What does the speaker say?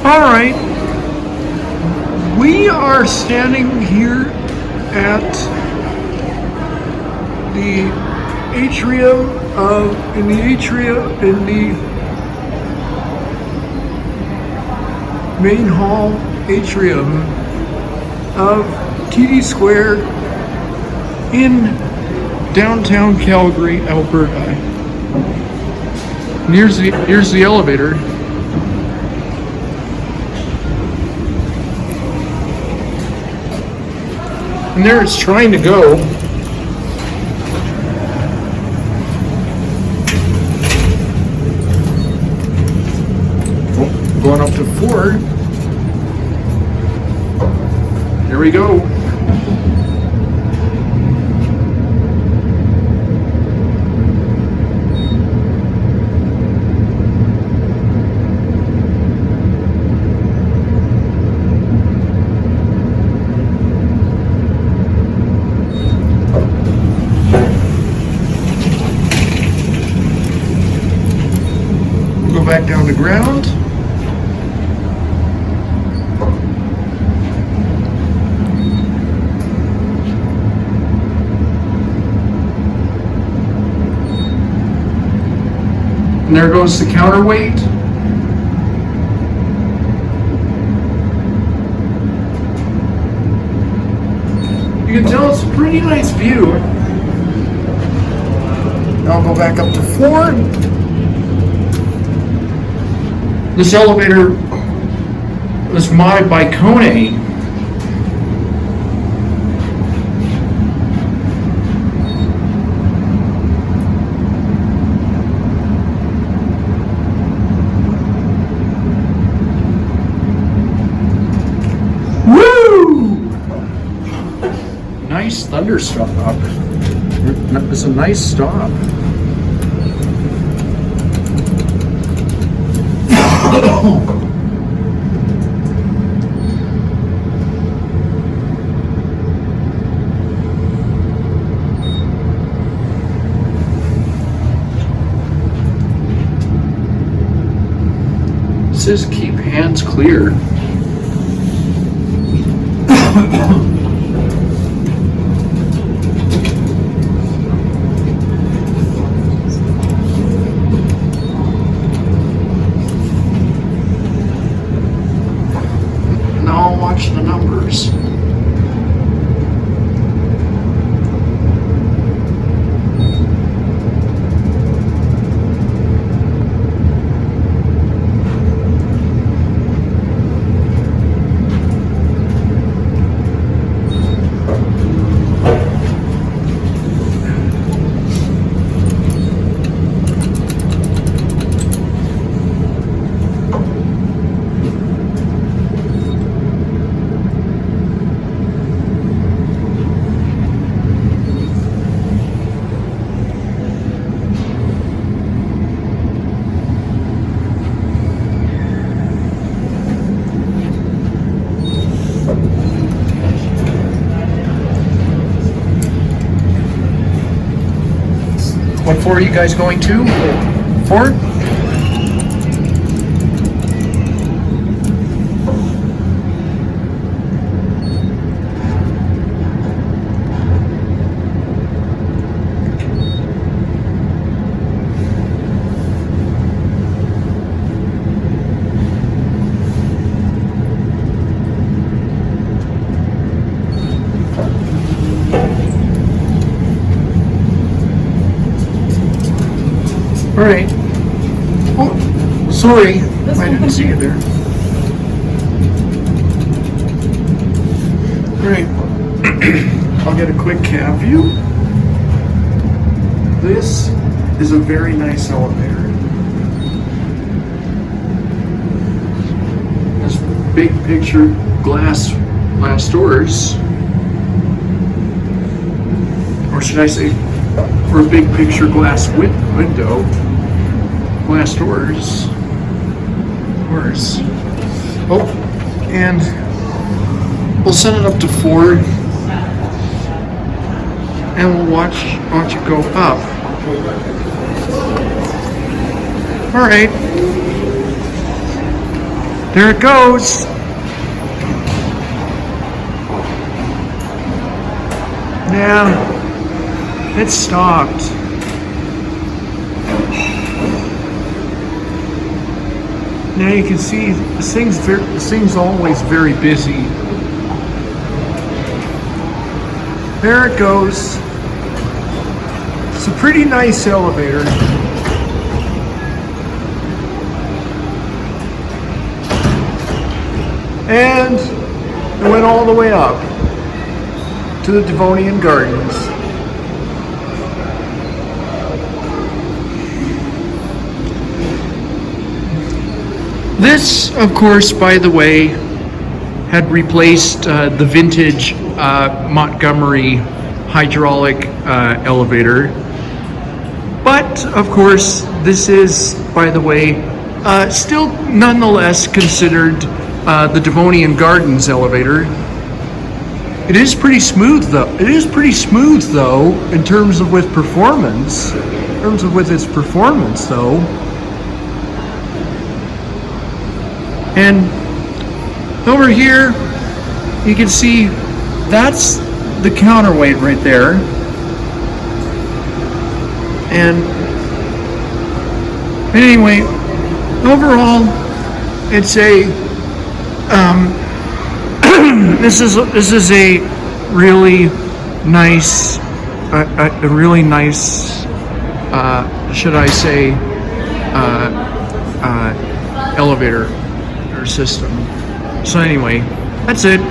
All right, we are standing here at the atrium in the main hall atrium of TD Square in downtown Calgary, Alberta. Here's the elevator. And there it's trying to go. Oh, going up to 4. Here we go. Back down to ground. And there goes the counterweight. You can tell it's a pretty nice view. I'll go back up to 4. This elevator was modded by Kone. Woo! Nice thunderstorm. It's a nice stop. It says keep hands clear. Watch the numbers. What floor are you guys going to? 4? All right. Oh, sorry. I didn't see you there. All right. I'll get a quick cab view. This is a very nice elevator. This big picture glass doors. Or should I say, for a big picture glass window. Glass doors. Oh, and we'll send it up to 4, and we'll watch it go up. All right. There it goes. Yeah, it stopped. Now you can see this thing's always very busy. There it goes. It's a pretty nice elevator. And it went all the way up to the Devonian Gardens. This, of course, by the way, had replaced the vintage Montgomery hydraulic elevator. But, of course, this is, by the way, still nonetheless considered the Devonian Gardens elevator. It is pretty smooth, though. It is pretty smooth, though, in terms of with performance. In terms of with its performance, though. And over here, you can see that's the counterweight right there. And anyway, overall, it's a this is a really nice, should I say, elevator system. So anyway, that's it.